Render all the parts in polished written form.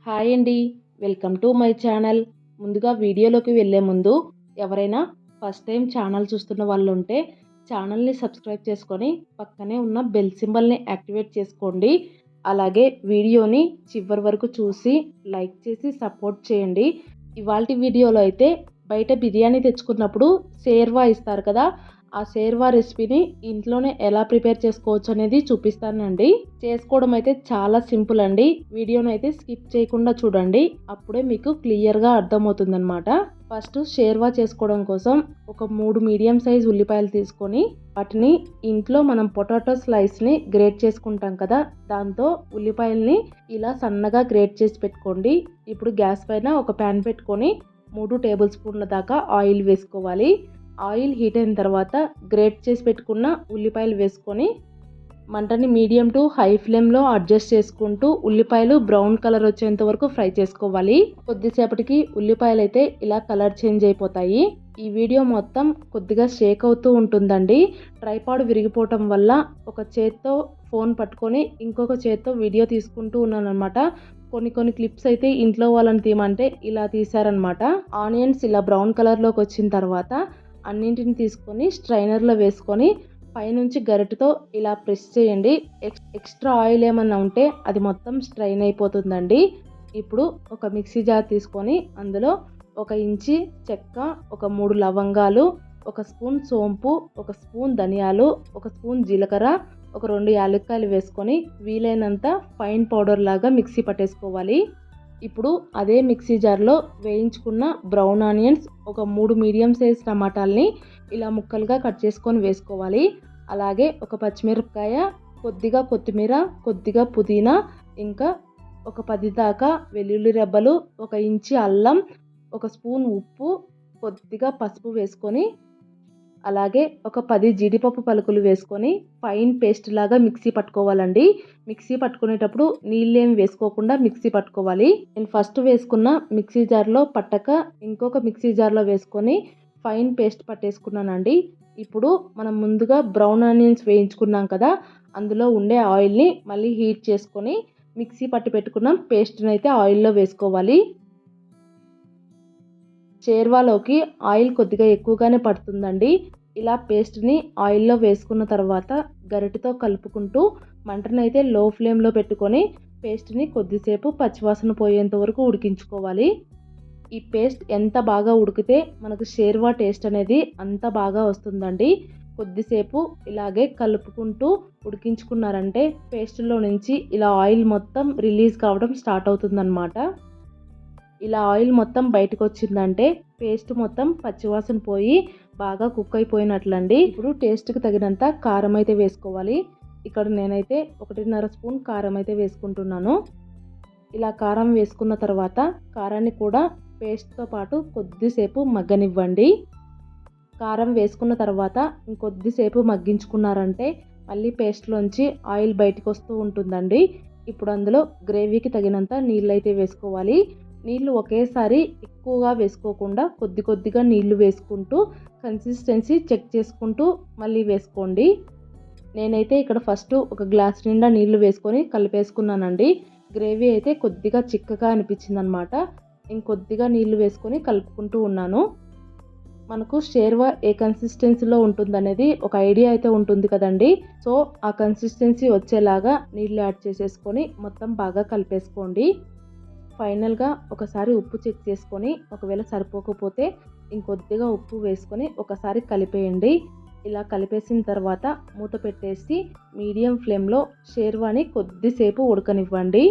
Hi అండి. Welcome to my channel. ముందుగా వీడియోలోకి వెళ్ళే ముందు ఎవరైనా ఫస్ట్ టైం ఛానల్ చూస్తున్న వాళ్ళు ఉంటే ఛానల్ని సబ్స్క్రైబ్ చేసుకొని పక్కనే ఉన్న బెల్ సింబల్ని యాక్టివేట్ చేసుకోండి. అలాగే వీడియోని చివరి వరకు చూసి లైక్ చేసి సపోర్ట్ చేయండి. ఇవాల్టి వీడియోలో అయితే బయట బిర్యానీ తెచ్చుకున్నప్పుడు షేర్వా ఇస్తారు కదా, ఆ షేర్వా రెసిపీని ఇంట్లోనే ఎలా ప్రిపేర్ చేసుకోవచ్చు అనేది చూపిస్తానండి. చేసుకోవడం అయితే చాలా సింపుల్ అండి. వీడియోని అయితే స్కిప్ చేయకుండా చూడండి, అప్పుడే మీకు క్లియర్గా అర్థమవుతుందన్నమాట. ఫస్ట్ షేర్వా చేసుకోవడం కోసం ఒక 3 మీడియం సైజ్ ఉల్లిపాయలు తీసుకొని వాటిని ఇంట్లో మనం పొటాటో స్లైస్ని గ్రేట్ చేసుకుంటాం కదా, దాంతో ఉల్లిపాయల్ని ఇలా సన్నగా గ్రేట్ చేసి పెట్టుకోండి. ఇప్పుడు గ్యాస్ పైన ఒక ప్యాన్ పెట్టుకొని 3 టేబుల్ స్పూన్ల దాకా ఆయిల్ వేసుకోవాలి. ఆయిల్ హీట్ అయిన తర్వాత గ్రేట్ చేసి పెట్టుకున్న ఉల్లిపాయలు వేసుకొని మంటని మీడియం టు హై ఫ్లేమ్లో అడ్జస్ట్ చేసుకుంటూ ఉల్లిపాయలు బ్రౌన్ కలర్ వచ్చేంత వరకు ఫ్రై చేసుకోవాలి. కొద్దిసేపటికి ఉల్లిపాయలు అయితే ఇలా కలర్ చేంజ్ అయిపోతాయి. ఈ వీడియో మొత్తం కొద్దిగా షేక్ అవుతూ ఉంటుందండి. ట్రైపాడ్ విరిగిపోవటం వల్ల ఒక చేత్తో ఫోన్ పట్టుకొని ఇంకొక చేత్తో వీడియో తీసుకుంటూ ఉన్నాను అనమాట. కొన్ని క్లిప్స్ అయితే ఇంట్లో వాళ్ళని తీయమంటే ఇలా తీశారనమాట. ఆనియన్స్ ఇలా బ్రౌన్ కలర్లోకి వచ్చిన తర్వాత అన్నింటిని తీసుకొని స్ట్రైనర్లో వేసుకొని పైనుంచి గరిటెతో ఇలా ప్రెస్ చేయండి. ఎక్స్ట్రా ఆయిల్ ఏమన్నా ఉంటే అది మొత్తం స్ట్రైన్ అయిపోతుందండి. ఇప్పుడు ఒక మిక్సీ జార్ తీసుకొని అందులో 1 ఇంచి చెక్క, ఒక 3 లవంగాలు, 1 స్పూన్ సోంపు, 1 స్పూన్ ధనియాలు, 1 స్పూన్ జీలకర్ర, ఒక 2 యాలక్కాయలు వేసుకొని వీలైనంత ఫైన్ పౌడర్ లాగా మిక్సీ పట్టేసుకోవాలి. ఇప్పుడు అదే మిక్సీ జార్లో వేయించుకున్న బ్రౌన్ ఆనియన్స్, ఒక 3 మీడియం సైజ్ టమాటాలని ఇలా ముక్కలుగా కట్ చేసుకొని వేసుకోవాలి. అలాగే ఒక పచ్చిమిరపకాయ, కొద్దిగా కొత్తిమీర, కొద్దిగా పుదీనా, ఇంకా ఒక 10 దాకా వెల్లుల్లి రెబ్బలు, 1 ఇంచి అల్లం, 1 స్పూన్ ఉప్పు, కొద్దిగా పసుపు వేసుకొని అలాగే ఒక 10 జీడిపప్పు పలుకులు వేసుకొని ఫైన్ పేస్ట్ లాగా మిక్సీ పట్టుకోవాలండి. మిక్సీ పట్టుకునేటప్పుడు నీళ్ళేం వేసుకోకుండా మిక్సీ పట్టుకోవాలి. నేను ఫస్ట్ వేసుకున్న మిక్సీ జార్లో పట్టక ఇంకొక మిక్సీ జార్లో వేసుకొని ఫైన్ పేస్ట్ పట్టేసుకున్నానండి. ఇప్పుడు మనం ముందుగా బ్రౌన్ ఆనియన్స్ వేయించుకున్నాం కదా, అందులో ఉండే ఆయిల్ని మళ్ళీ హీట్ చేసుకొని మిక్సీ పట్టి పెట్టుకున్న పేస్ట్ని అయితే ఆయిల్లో వేసుకోవాలి. షేర్వాలోకి ఆయిల్ కొద్దిగా ఎక్కువగానే పడుతుందండి. ఇలా పేస్ట్ని ఆయిల్లో వేసుకున్న తర్వాత గరిటెతో కలుపుకుంటూ మంటనైతే లో ఫ్లేమ్లో పెట్టుకొని పేస్ట్ని కొద్దిసేపు పచ్చివాసన పోయేంత వరకు ఉడికించుకోవాలి. ఈ పేస్ట్ ఎంత బాగా ఉడికితే మనకు షేర్వా టేస్ట్ అనేది అంత బాగా వస్తుందండి. కొద్దిసేపు ఇలాగే కలుపుకుంటూ ఉడికించుకున్నారంటే పేస్ట్లో నుంచి ఇలా ఆయిల్ మొత్తం రిలీజ్ కావడం స్టార్ట్ అవుతుందన్నమాట. ఇలా ఆయిల్ మొత్తం బయటకు వచ్చిందంటే పేస్ట్ మొత్తం పచ్చివాసన పోయి బాగా కుక్ అయిపోయినట్లండి. ఇప్పుడు టేస్ట్కి తగినంత కారం అయితే వేసుకోవాలి. ఇక్కడ నేనైతే 1.5 స్పూన్ కారం అయితే వేసుకుంటున్నాను. ఇలా కారం వేసుకున్న తర్వాత కారాన్ని కూడా పేస్ట్తో పాటు కొద్దిసేపు మగ్గనివ్వండి. కారం వేసుకున్న తర్వాత ఇంకొద్దిసేపు మగ్గించుకున్నారంటే మళ్ళీ పేస్ట్లోంచి ఆయిల్ బయటకు వస్తూ ఉంటుందండి. ఇప్పుడు అందులో గ్రేవీకి తగినంత నీళ్ళు అయితే వేసుకోవాలి. నీళ్ళు ఒకేసారి ఎక్కువగా వేసుకోకుండా కొద్దిగా నీళ్లు వేసుకుంటూ కన్సిస్టెన్సీ చెక్ చేసుకుంటూ మళ్ళీ వేసుకోండి. నేనైతే ఇక్కడ ఫస్ట్ ఒక గ్లాస్ నిండా నీళ్లు వేసుకొని కలిపేసుకున్నానండి. గ్రేవీ అయితే కొద్దిగా చిక్కగా అనిపించిందనమాట. ఇంకొద్దిగా నీళ్లు వేసుకొని కలుపుకుంటూ ఉన్నాను. మనకు షేర్వా ఏ కన్సిస్టెన్సీలో ఉంటుందనేది ఒక ఐడియా అయితే ఉంటుంది కదండి. సో ఆ కన్సిస్టెన్సీ వచ్చేలాగా నీళ్ళు యాడ్ చేసేసుకొని మొత్తం బాగా కలిపేసుకోండి. ఫైనల్గా ఒకసారి ఉప్పు చెక్ చేసుకొని ఒకవేళ సరిపోకపోతే ఇంకొద్దిగా ఉప్పు వేసుకొని ఒకసారి కలిపేయండి. ఇలా కలిపేసిన తర్వాత మూత పెట్టేసి మీడియం ఫ్లేమ్లో షేర్వాని కొద్దిసేపు ఉడకనివ్వండి.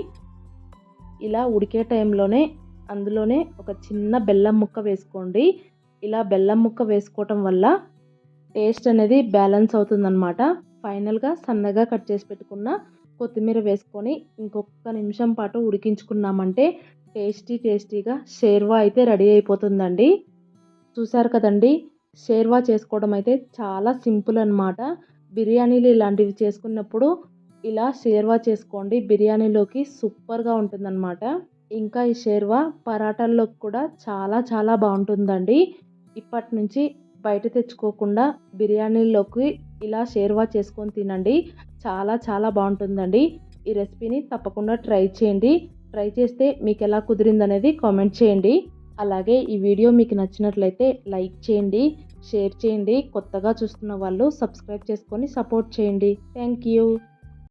ఇలా ఉడికే టైంలోనే అందులోనే ఒక చిన్న బెల్లం ముక్క వేసుకోండి. ఇలా బెల్లం ముక్క వేసుకోవటం వల్ల టేస్ట్ అనేది బ్యాలెన్స్ అవుతుందన్నమాట. ఫైనల్గా సన్నగా కట్ చేసి పెట్టుకున్న కొత్తిమీర వేసుకొని ఇంకొక నిమిషం పాటు ఉడికించుకున్నామంటే టేస్టీగా షేర్వా అయితే రెడీ అయిపోతుందండి. చూసారు కదండి, షేర్వా చేసుకోవడం అయితే చాలా సింపుల్ అన్నమాట. బిర్యానీలు ఇలాంటివి చేసుకున్నప్పుడు ఇలా షేర్వా చేసుకోండి, బిర్యానీలోకి సూపర్గా ఉంటుందన్నమాట. ఇంకా ఈ షేర్వా పరాటాల్లోకి కూడా చాలా బాగుంటుందండి. ఇప్పటి నుంచి బయట తెచ్చుకోకుండా బిర్యానీలోకి ఇలా షేర్వా చేసుకొని తినండి. చాలా బాగుంటుందండి. ఈ రెసిపీని తప్పకుండా ట్రై చేయండి. ట్రై చేస్తే మీకు ఎలా కుదిరిందనేది కామెంట్ చేయండి. అలాగే ఈ వీడియో మీకు నచ్చినట్లయితే లైక్ చేయండి, షేర్ చేయండి. కొత్తగా చూస్తున్న వాళ్ళు సబ్స్క్రైబ్ చేసుకొని సపోర్ట్ చేయండి. Thank you.